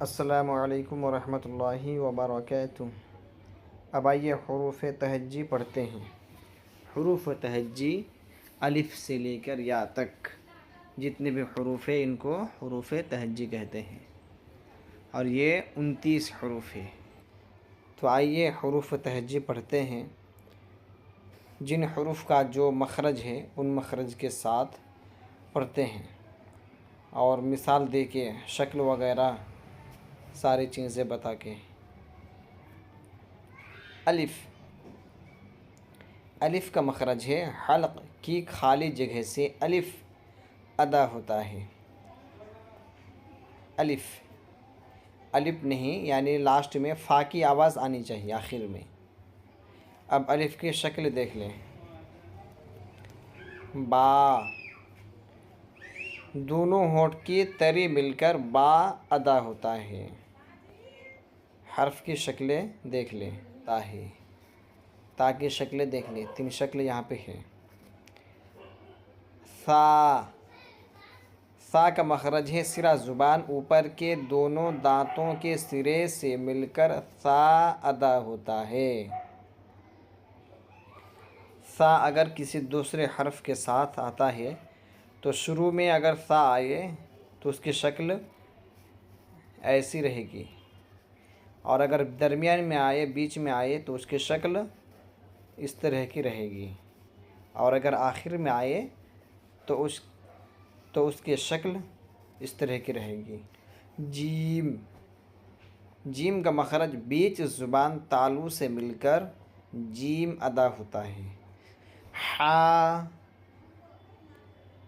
السلام علیکم ورحمۃ اللہ وبرکاتہ۔ اب آئیے حروف تہجی پڑھتے ہیں۔ حروف تہجی الف سے لے کر یا تک جتنے بھی حروف ہیں ان کو حروف تہجی کہتے ہیں، اور یہ 29 حروف ہے۔ تو آئیے حروف تہجی پڑھتے ہیں۔ جن حروف کا جو مخرج ہے ان مخرج کے ساتھ پڑھتے ہیں، اور مثال دے کے شکل وغیرہ ساری چیزیں بتا کے۔ الف، الف کا مخرج ہے حلق کی خالی جگہ سے الف ادا ہوتا ہے۔ الف، الف نہیں، یعنی لاسٹ میں فا کی آواز آنی چاہیے آخر میں۔ اب الف کی شکل دیکھ لیں۔ با، دونوں ہونٹ کی تری مل کر با ادا ہوتا ہے۔ حرف کی شکلیں دیکھ لیں۔ تا ہے، تا کی شکلیں دیکھ لیں، 3 شکل یہاں پہ ہے۔ سا، سا کا مخرج ہے سرا زبان اوپر کے دونوں دانتوں کے سرے سے مل کر سا ادا ہوتا ہے۔ سا اگر کسی دوسرے حرف کے ساتھ آتا ہے تو شروع میں اگر سا آئے تو اس کی شکل ایسی رہے گی، اور اگر درمیان میں آئے، بیچ میں آئے تو اس کی شکل اس طرح کی رہے گی، اور اگر آخر میں آئے تو اس کی شکل اس طرح کی رہے گی۔ جیم، جیم کا مخرج بیچ زبان تالو سے مل کر جیم ادا ہوتا ہے۔ حا،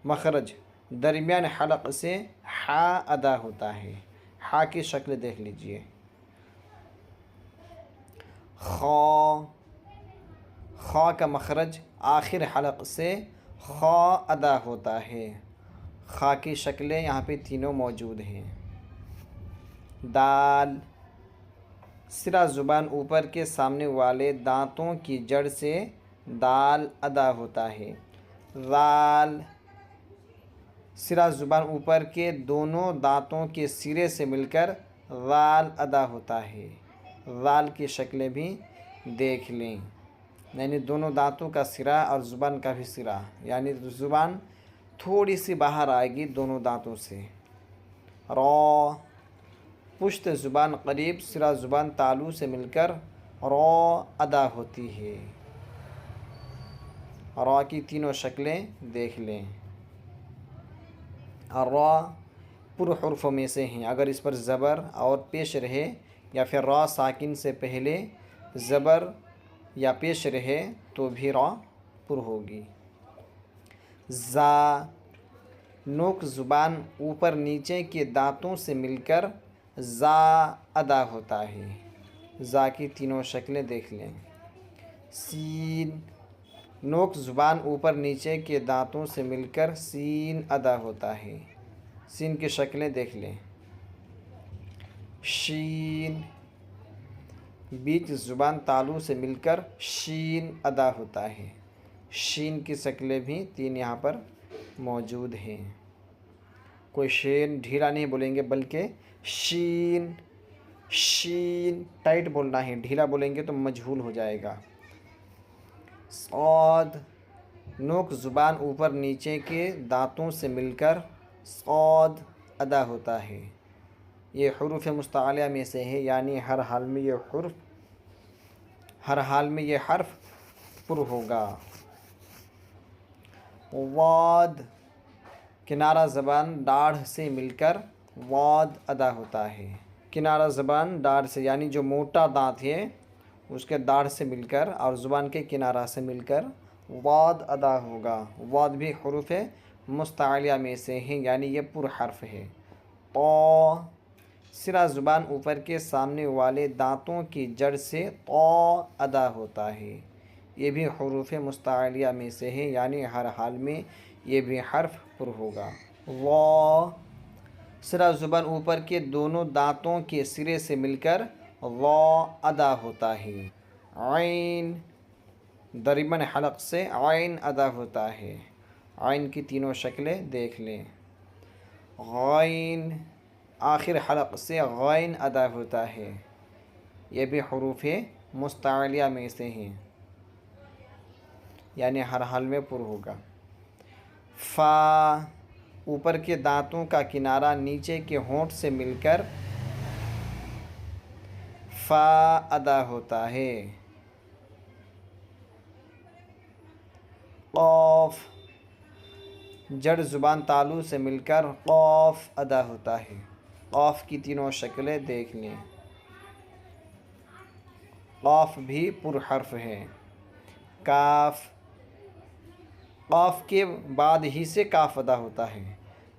مخرج درمیان حلق سے حا ادا ہوتا ہے۔ حا کی شکل دیکھ لیجئے۔ خا، خا کا مخرج آخر حلق سے خا ادا ہوتا ہے۔ خا کی شکلیں یہاں پہ تینوں موجود ہیں۔ دال، سرا زبان اوپر کے سامنے والے دانتوں کی جڑ سے دال ادا ہوتا ہے۔ ذال، سرا زبان اوپر کے دونوں دانتوں کے سرے سے مل کر ذال ادا ہوتا ہے۔ ذال کی شکلیں بھی دیکھ لیں، یعنی دونوں دانتوں کا سرا اور زبان کا بھی سرا، یعنی زبان تھوڑی سی باہر آئے گی دونوں دانتوں سے۔ را، پشت زبان قریب سرا زبان تالو سے مل کر را ادا ہوتی ہے۔ را کی تینوں شکلیں دیکھ لیں۔ را پر حرفوں میں سے ہیں، اگر اس پر زبر اور پیش رہے یا پھر را ساکن سے پہلے زبر یا پیش رہے تو بھی را پر ہوگی۔ زا، نوک زبان اوپر نیچے کے دانتوں سے مل کر زا ادا ہوتا ہے۔ زا کی تینوں شکلیں دیکھ لیں۔ سین، نوک زبان اوپر نیچے کے دانتوں سے مل کر سین ادا ہوتا ہے۔ سین کی شکلیں دیکھ لیں۔ شین، بیچ زبان تالو سے مل کر شین ادا ہوتا ہے۔ شین کی شکلیں بھی 3 یہاں پر موجود ہیں۔ کوئی شین ڈھیلا نہیں بولیں گے، بلکہ شین، شین ٹائٹ بولنا ہے، ڈھیلا بولیں گے تو مجہول ہو جائے گا۔ صاد، نوک زبان اوپر نیچے کے دانتوں سے مل کر صاد ادا ہوتا ہے۔ یہ حروف مستعلیہ میں سے ہے، یعنی ہر حال میں یہ حرف پر ہوگا۔ واد، کنارہ زبان داڑھ سے مل کر واد ادا ہوتا ہے۔ کنارہ زبان داڑھ سے، یعنی جو موٹا دانت ہے اس کے داڑھ سے مل کر اور زبان کے کنارہ سے مل کر واد ادا ہوگا۔ واد بھی حروف مستعلیہ میں سے ہیں، یعنی یہ پر حرف ہے۔ طا، سرا زبان اوپر کے سامنے والے دانتوں کی جڑ سے طا ادا ہوتا ہے۔ یہ بھی حروف مستعلیہ میں سے ہے، یعنی ہر حال میں یہ بھی حرف پر ہوگا۔ وا، سرا زبان اوپر کے دونوں دانتوں کے سرے سے مل کر وا ادا ہوتا ہے۔ عین، درمیان حلق سے عین ادا ہوتا ہے۔ عین کی تینوں شکلیں دیکھ لیں۔ غین، آخر حلق سے غین ادا ہوتا ہے، یہ بھی حروف مستعلیہ میں سے ہیں، یعنی ہر حال میں پر ہوگا۔ فا، اوپر کے دانتوں کا کنارہ نیچے کے ہونٹ سے مل کر فا ادا ہوتا ہے۔ قاف، جڑ زبان تالو سے مل کر قاف ادا ہوتا ہے۔ قاف کی تینوں شکلیں دیکھ لیں۔ قاف بھی پر حرف ہے۔ کاف، قاف کے بعد ہی سے کاف ادا ہوتا ہے،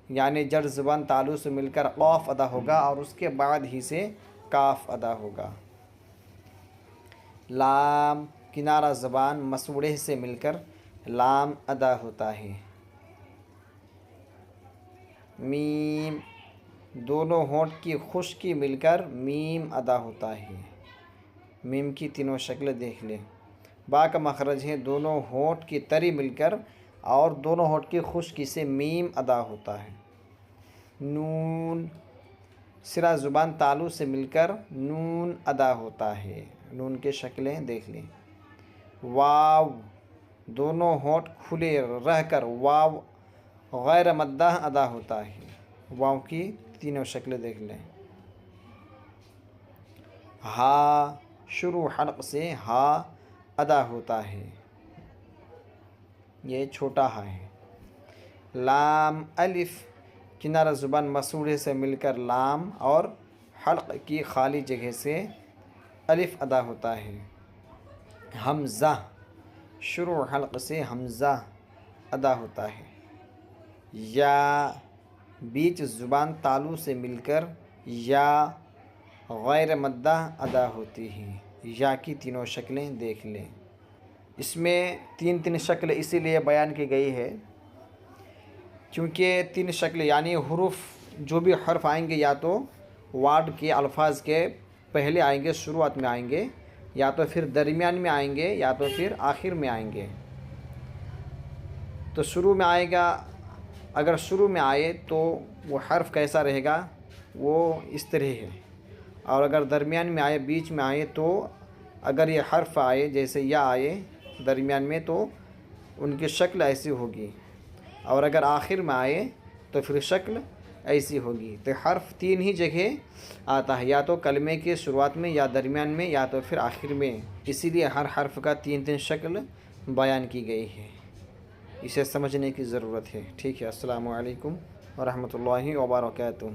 یعنی جڑ زبان تالو سے مل کر قاف ادا ہوگا اور اس کے بعد ہی سے کاف ادا ہوگا۔ لام، کنارہ زبان مسوڑھے سے مل کر لام ادا ہوتا ہے۔ میم، دونوں ہونٹ کی خشکی مل کر میم ادا ہوتا ہے۔ میم کی تینوں شکلیں دیکھ لیں۔ با کا مخرج ہے، دونوں ہونٹ کی تری مل کر اور دونوں ہونٹ کی خشکی سے میم ادا ہوتا ہے۔ نون، سرا زبان تالو سے مل کر نون ادا ہوتا ہے۔ نون کی شکلیں دیکھ لیں۔ واو، دونوں ہونٹ کھلے رہ کر واو غیر مدہ ادا ہوتا ہے۔ واو کی تینوں شکلیں دیکھ لیں۔ ہا، شروع حلق سے ہا ادا ہوتا ہے، یہ چھوٹا ہا ہے۔ لام، الف، کنارہ زبان مسوڑھے سے مل کر لام اور حلق کی خالی جگہ سے الف ادا ہوتا ہے۔ حمزہ، شروع حلق سے حمزہ ادا ہوتا ہے۔ یا، بیچ زبان تالو سے مل کر یا غیر مدہ ادا ہوتی ہے۔ یا کی تینوں شکلیں دیکھ لیں۔ اس میں تین شکل اسی لیے بیان کی گئی ہے کیونکہ تین شکل یعنی حروف جو بھی حرف آئیں گے یا تو ورڈ کے الفاظ کے پہلے آئیں گے، شروعات میں آئیں گے، یا تو پھر درمیان میں آئیں گے، یا تو پھر آخر میں آئیں گے۔ تو شروع میں آئے گا، اگر شروع میں آئے تو وہ حرف کیسا رہے گا، وہ اس طرح ہے، اور اگر درمیان میں آئے، بیچ میں آئے، تو اگر یہ حرف آئے جیسے یا آئے درمیان میں تو ان کی شکل ایسی ہوگی، اور اگر آخر میں آئے تو پھر شکل ایسی ہوگی۔ تو حرف تین ہی جگہ آتا ہے، یا تو کلمے کے شروعات میں، یا درمیان میں، یا تو پھر آخر میں، اسی لیے ہر حرف کا تین شکل بیان کی گئی ہے، اسے سمجھنے کی ضرورت ہے۔ ٹھیک ہے، السلام علیکم ورحمۃ اللہ وبرکاتہ۔